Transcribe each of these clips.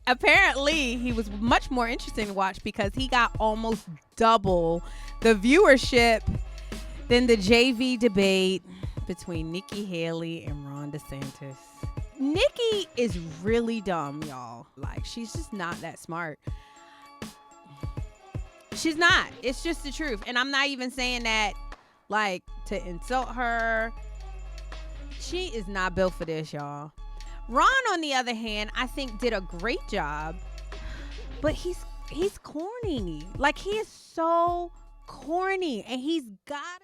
apparently he was much more interesting to watch because he got almost double the viewership than the JV debate between Nikki Haley and Ron DeSantis. Nikki is really dumb, y'all. Like, she's just not that smart. She's not. It's just the truth. And I'm not even saying that, like, to insult her. She is not built for this, y'all. Ron, on the other hand, I think did a great job. But he's corny. Like, he is so corny. And he's got...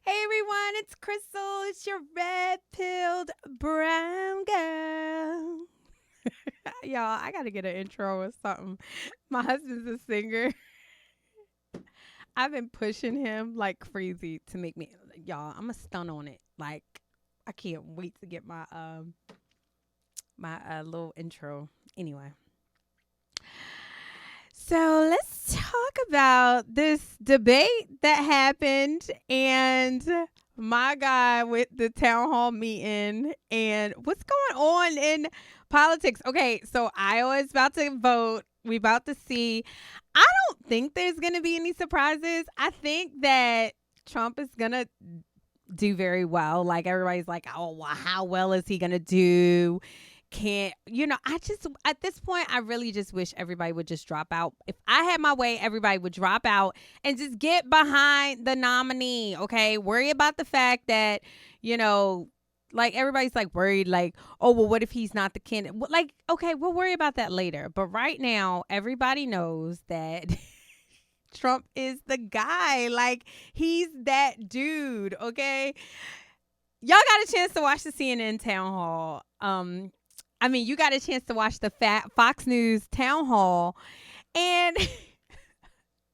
Hey everyone, it's Crystal. It's your red-pilled brown girl. Y'all, I gotta get an intro or something. My husband's a singer. I've been pushing him like crazy to make me, y'all, I'm a stun on it. Like, I can't wait to get my little intro. Anyway. So let's talk about this debate that happened and my guy with the town hall meeting and what's going on in politics. Okay, so Iowa's about to vote. We about to see. I don't think there's going to be any surprises. I think that Trump is going to do very well. Like, everybody's like, oh, well, how well is he going to do? Can't, at this point, I really just wish everybody would just drop out. If I had my way, everybody would drop out and just get behind the nominee. Okay. Worry about the fact that, like, everybody's like worried, like, oh, well, what if he's not the candidate? Like, okay, we'll worry about that later. But right now, everybody knows that Trump is the guy. Like, he's that dude. Okay. Y'all got a chance to watch the CNN town hall. You got a chance to watch the Fox News town hall, and he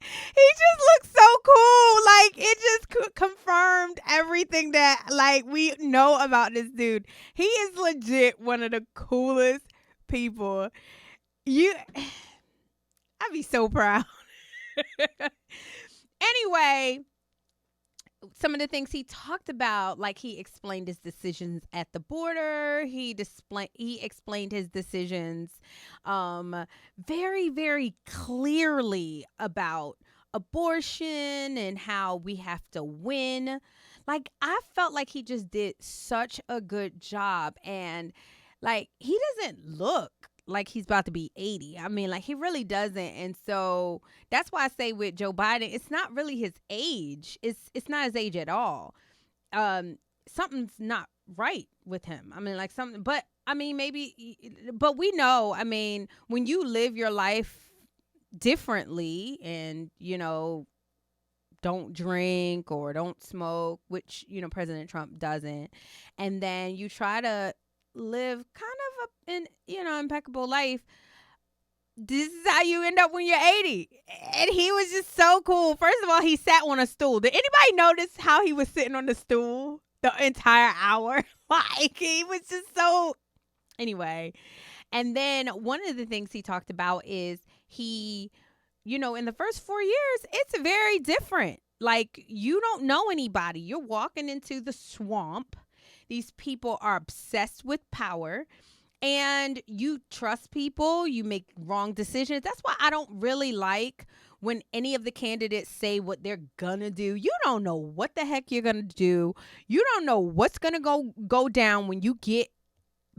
just looks so cool. Like, it just confirmed everything that, like, we know about this dude. He is legit one of the coolest people. I'd be so proud. Anyway, some of the things he talked about, like, he explained his decisions at the border. He explained his decisions very, very clearly about abortion and how we have to win. Like, I felt like he just did such a good job. And, like, he doesn't look like he's about to be 80. I mean, like, he really doesn't. And so that's why I say with Joe Biden, it's not really his age. It's not his age at all. Something's not right with him. I mean, like, something, but I mean, but we know, I mean, when you live your life differently and, don't drink or don't smoke, which, President Trump doesn't, and then you try to live kind of an impeccable life, this is how you end up when you're 80. And he was just so cool. First of all, he sat on a stool. Did anybody notice how he was sitting on the stool the entire hour? Like, he was just so... Anyway. And then one of the things he talked about is he, in the first 4 years, it's very different. Like, you don't know anybody. You're walking into the swamp. These people are obsessed with power. And you trust people, you make wrong decisions. That's why I don't really like when any of the candidates say what they're gonna do. You don't know what the heck you're gonna do. You don't know what's gonna go down when you get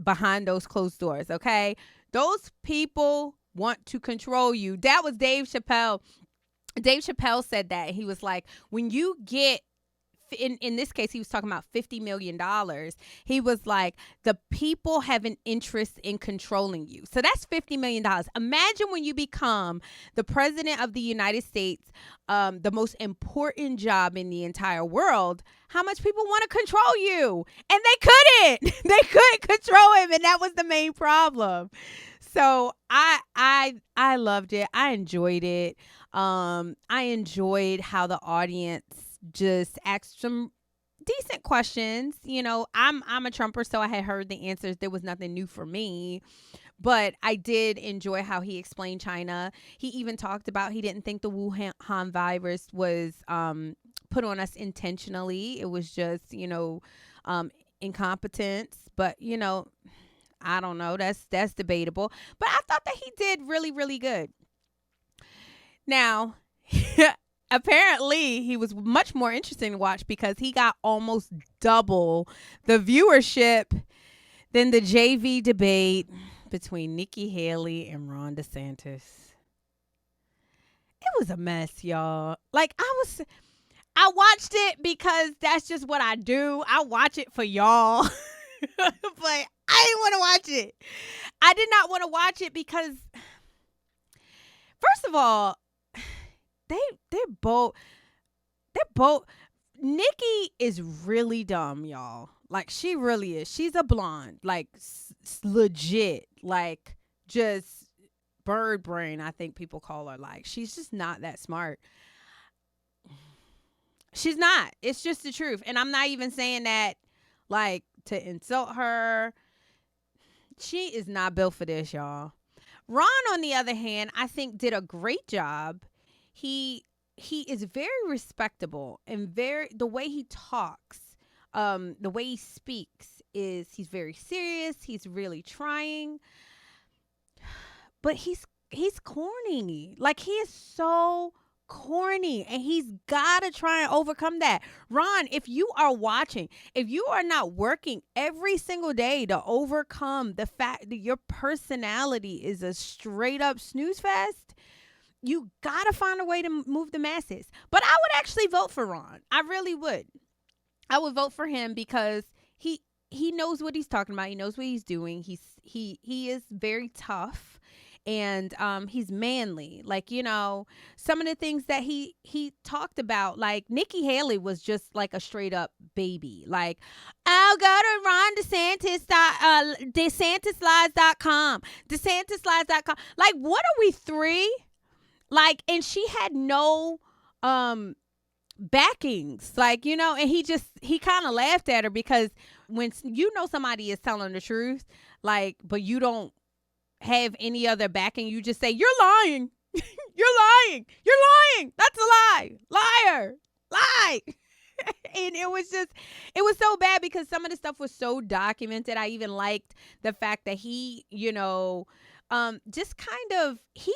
behind those closed doors, okay? Those people want to control you. That was Dave Chappelle. Dave Chappelle said that. He was like, when you get, in this case, he was talking about $50 million. He was like, the people have an interest in controlling you. So that's $50 million. Imagine when you become the president of the United States, the most important job in the entire world, how much people want to control you. And they couldn't. They couldn't control him. And that was the main problem. So I loved it. I enjoyed it. I enjoyed how the audience just asked some decent questions. I'm a Trumper, so I had heard the answers. There was nothing new for me, but I did enjoy how he explained China. He even talked about he didn't think the Wuhan virus was put on us intentionally. It was just, incompetence, but I don't know. That's debatable. But I thought that he did really, really good. Now, apparently, he was much more interesting to watch because he got almost double the viewership than the JV debate between Nikki Haley and Ron DeSantis. It was a mess, y'all. Like, I watched it because that's just what I do. I watch it for y'all. But I didn't want to watch it. I did not want to watch it because, first of all, they're both Nikki is really dumb, y'all. Like, she really is. She's a blonde, like legit, like just bird brain, I think people call her. Like, she's just not that smart. She's not. It's just the truth. And I'm not even saying that like to insult her. She is not built for this, y'all. Ron, on the other hand, I think did a great job. He is very respectable and the way he talks, the way he speaks is he's very serious. He's really trying, but he's corny. Like, he is so corny, and he's got to try and overcome that. Ron, if you are watching, if you are not working every single day to overcome the fact that your personality is a straight up snooze fest, you gotta find a way to move the masses. But I would actually vote for Ron. I really would. I would vote for him because he knows what he's talking about. He knows what he's doing. He is very tough, and he's manly. Like, some of the things that he talked about, like Nikki Haley was just like a straight up baby. Like, I'll go to Ron DeSantis, DeSantisLies.com, DeSantisLies.com. Like, what are we, 3? Like, and she had no backings, like, and he kind of laughed at her because when somebody is telling the truth, like, but you don't have any other backing, you just say, you're lying. You're lying. That's a lie. Liar. Lie. And it was so bad because some of the stuff was so documented. I even liked the fact that he, just kind of, he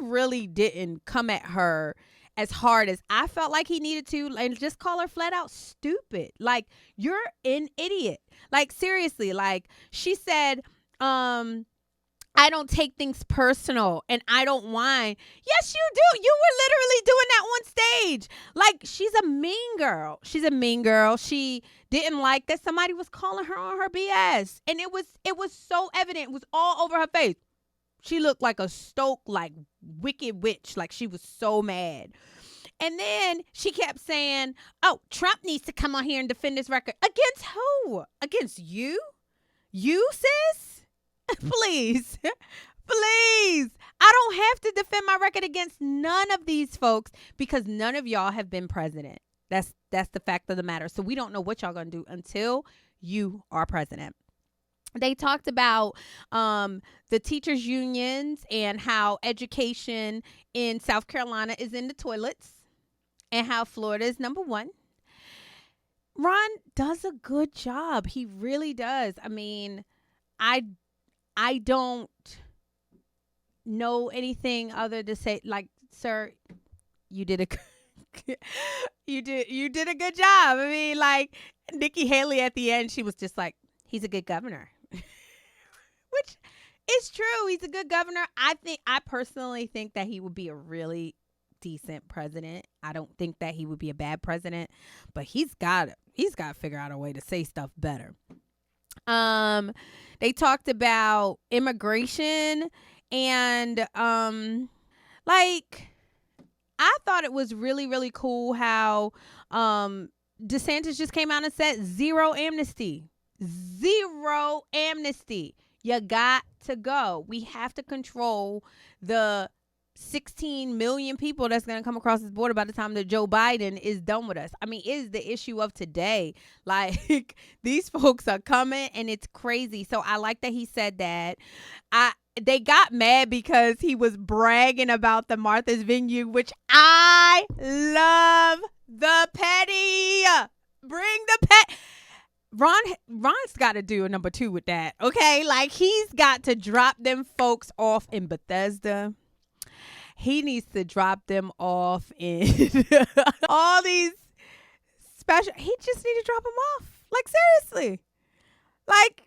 really didn't come at her as hard as I felt like he needed to, and just call her flat out stupid. Like, you're an idiot. Like, seriously, like, she said, I don't take things personal and I don't whine. Yes, you do. You were literally doing that on stage. Like, she's a mean girl. She didn't like that somebody was calling her on her BS. And it was so evident. It was all over her face. She looked like a like wicked witch. Like, she was so mad. And then she kept saying, oh, Trump needs to come on here and defend his record. Against who? Against you? You, sis? Please. Please. I don't have to defend my record against none of these folks because none of y'all have been president. That's the fact of the matter. So we don't know what y'all going to do until you are president. They talked about the teachers' unions and how education in South Carolina is in the toilets and how Florida is number 1. Ron does a good job. He really does. I mean, I don't know anything other to say. Like, sir, you did you did a good job. I mean, like, Nikki Haley at the end, she was just like, he's a good governor. Which is true. He's a good governor. I personally think that he would be a really decent president. I don't think that he would be a bad president, but he's got to figure out a way to say stuff better. They talked about immigration and like, I thought it was really, really cool how DeSantis just came out and said zero amnesty. You got to go. We have to control the 16 million people that's going to come across this border by the time that Joe Biden is done with us. I mean, it is the issue of today. Like, these folks are coming and it's crazy. So I like that he said that. They got mad because he was bragging about the Martha's Vineyard, which I love. The petty. Bring the pet. Ron's got to do a number 2 with that. Okay, like he's got to drop them folks off in Bethesda. He needs to drop them off in all these special. He just need to drop them off. Like seriously, like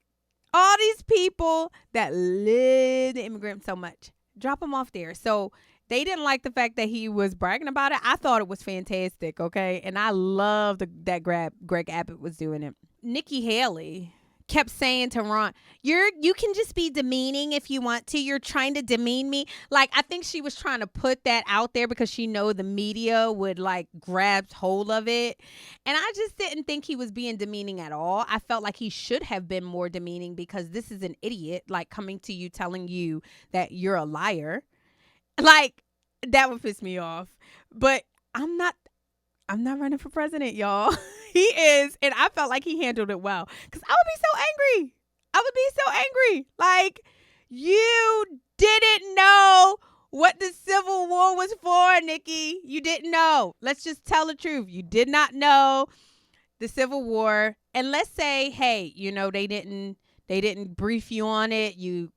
all these people that live the immigrant so much, drop them off there. So they didn't like the fact that he was bragging about it. I thought it was fantastic, okay? And I love that Greg Abbott was doing it. Nikki Haley kept saying to Ron, you can just be demeaning if you want to. You're trying to demean me. Like, I think she was trying to put that out there because she know the media would, like, grab hold of it. And I just didn't think he was being demeaning at all. I felt like he should have been more demeaning because this is an idiot, like, coming to you telling you that you're a liar. Like, that would piss me off. But I'm not running for president, y'all. He is. And I felt like he handled it well. Because I would be so angry. Like, you didn't know what the Civil War was for, Nikki. You didn't know. Let's just tell the truth. You did not know the Civil War. And let's say, hey, they didn't brief you on it. You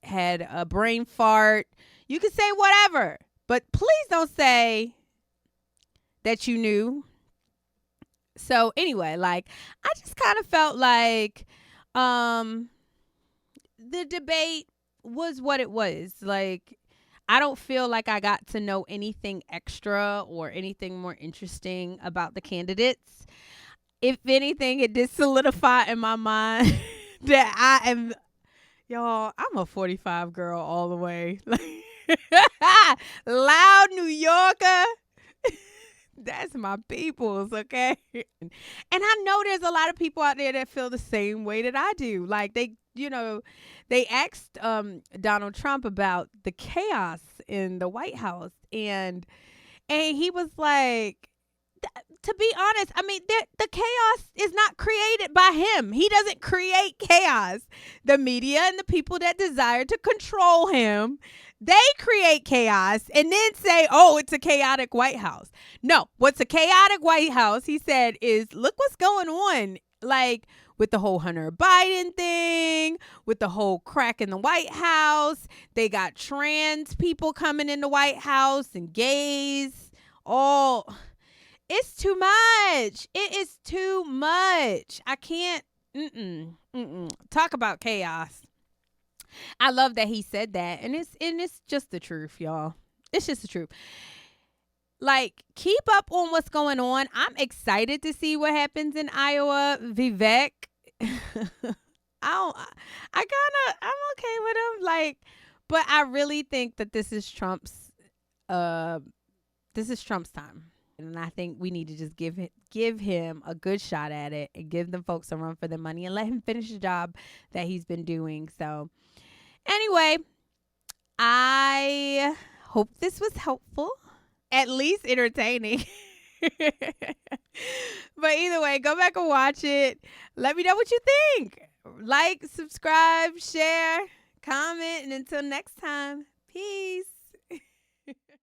had a brain fart. You can say whatever, but please don't say that you knew. So anyway, like, I just kind of felt like the debate was what it was. Like, I don't feel like I got to know anything extra or anything more interesting about the candidates. If anything, it did solidify in my mind that I'm a 45 girl all the way. Loud New Yorker. That's my peoples, okay? And I know there's a lot of people out there that feel the same way that I do. Like, they asked Donald Trump about the chaos in the White House. And he was like, to be honest, I mean, the chaos is not created by him. He doesn't create chaos. The media and the people that desire to control him, they create chaos and then say, oh, it's a chaotic White House. No, what's a chaotic White House, he said, is look what's going on. Like, with the whole Hunter Biden thing, with the whole crack in the White House. They got trans people coming in the White House and gays. It's too much. It is too much. I can't. Talk about chaos. I love that he said that. And it's just the truth, y'all. It's just the truth. Like, keep up on what's going on. I'm excited to see what happens in Iowa. Vivek. I'm okay with him. Like, but I really think that this is Trump's time. And I think we need to just give him a good shot at it and give them folks a run for their money and let him finish the job that he's been doing. So anyway, I hope this was helpful, at least entertaining. But either way, go back and watch it. Let me know what you think. Like, subscribe, share, comment, and until next time, peace.